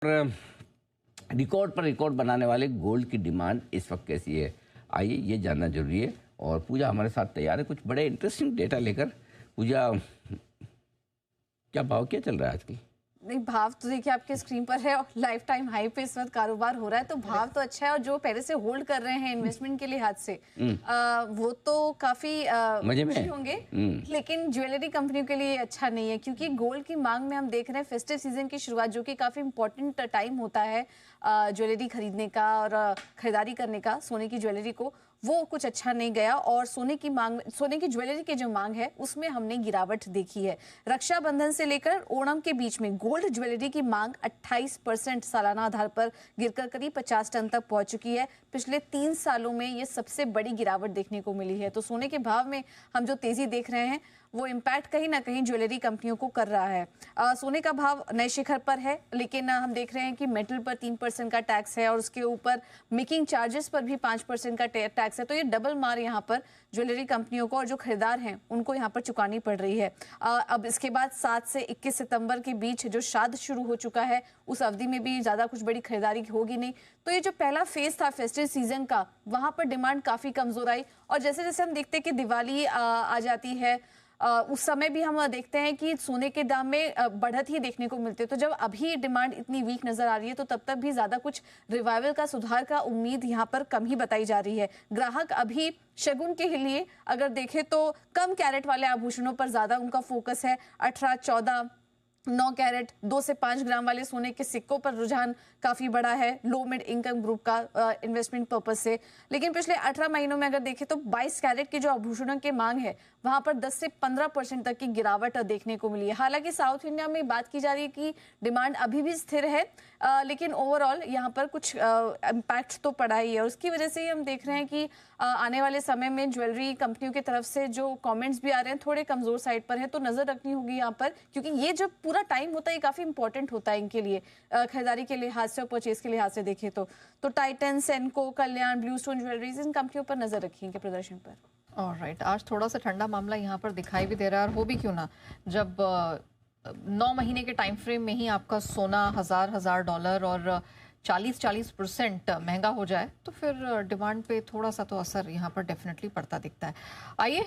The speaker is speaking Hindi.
और रिकॉर्ड पर रिकॉर्ड बनाने वाले गोल्ड की डिमांड इस वक्त कैसी है, आइए ये जानना जरूरी है। और पूजा हमारे साथ तैयार है कुछ बड़े इंटरेस्टिंग डेटा लेकर। पूजा, क्या भाव क्या चल रहा है आजकल? नहीं, भाव तो देखिए आपके स्क्रीन पर है और लाइफ टाइम हाई पे इस वक्त कारोबार हो रहा है, तो भाव तो अच्छा है। और जो पहले से होल्ड कर रहे हैं इन्वेस्टमेंट के लिहाज से वो तो काफी मजे में खुशी होंगे। लेकिन ज्वेलरी कंपनियों के लिए अच्छा नहीं है, क्योंकि गोल्ड की मांग में हम देख रहे हैं फेस्टिव सीजन की शुरुआत, जो कि काफी इंपॉर्टेंट टाइम होता है ज्वेलरी खरीदने का और खरीदारी करने का सोने की ज्वेलरी को, वो कुछ अच्छा नहीं गया। और सोने की मांग, सोने की ज्वेलरी की जो मांग है उसमें हमने गिरावट देखी है। रक्षाबंधन से लेकर ओणम के बीच में गोल्ड ज्वेलरी की मांग 28% सालाना आधार पर गिरकर करीब 50 टन तक पहुंच चुकी है। पिछले 3 सालों में ये सबसे बड़ी गिरावट देखने को मिली है। तो सोने के भाव में हम जो तेजी देख रहे हैं वो इम्पैक्ट कहीं ना कहीं ज्वेलरी कंपनियों को कर रहा है। सोने का भाव नए शिखर पर है, लेकिन हम देख रहे हैं कि मेटल पर 3% का टैक्स है और उसके ऊपर मेकिंग चार्जेस पर भी 5% का टैक्स है। तो ये डबल मार यहाँ पर ज्वेलरी कंपनियों को और जो खरीदार हैं उनको यहाँ पर चुकानी पड़ रही है। अब इसके बाद 7 से 21 सितंबर के बीच जो श्राद्ध शुरू हो चुका है, उस अवधि में भी ज्यादा कुछ बड़ी खरीदारी होगी नहीं। तो ये जो पहला फेज था फेस्टिव सीजन का, वहां पर डिमांड काफी कमजोर आई। और जैसे जैसे हम देखते हैं कि दिवाली आ जाती है, उस समय भी हम देखते हैं कि सोने के दाम में बढ़त ही देखने को मिलती है। तो जब अभी डिमांड इतनी वीक नजर आ रही है, तो तब तक भी ज्यादा कुछ रिवाइवल का, सुधार का उम्मीद यहाँ पर कम ही बताई जा रही है। ग्राहक अभी शगुन के लिए अगर देखें तो कम कैरेट वाले आभूषणों पर ज्यादा उनका फोकस है। 18, 14, 9 कैरेट 2 से 5 ग्राम वाले सोने के सिक्कों पर रुझान काफी बड़ा है लो मिड इनकम ग्रुप का इन्वेस्टमेंट पर्पज से। लेकिन पिछले 18 महीनों में अगर देखें तो 22 कैरेट की जो आभूषणों की मांग है, वहां पर 10 से 15% तक की गिरावट देखने को मिली है। हालांकि साउथ इंडिया में बात की जा रही है कि डिमांड अभी भी स्थिर है, लेकिन ओवरऑल यहाँ पर कुछ इम्पैक्ट तो पड़ा ही है। और उसकी वजह से ही हम देख रहे हैं कि आने वाले समय में ज्वेलरी कंपनियों की तरफ से जो कमेंट्स भी आ रहे हैं थोड़े कमजोर साइड पर है। तो नजर रखनी होगी यहाँ पर, क्योंकि ये जो पूरा टाइम होता है ये काफी इंपॉर्टेंट होता है इनके लिए, खरीदारी के लिहाज से और परचेज के लिहाज से देखें तो टाइटन, सेनको, कल्याण, ब्लू स्टोन ज्वेलरीज, इन कंपनियों पर नजर रखेंगे प्रदर्शन पर। ऑलराइट, आज थोड़ा सा ठंडा मामला यहाँ पर दिखाई भी दे रहा है, और हो भी क्यों ना, जब 9 महीने के टाइम फ्रेम में ही आपका सोना हजार डॉलर और 40% महंगा हो जाए, तो फिर डिमांड पे थोड़ा सा तो असर यहाँ पर डेफिनेटली पड़ता दिखता है। आइए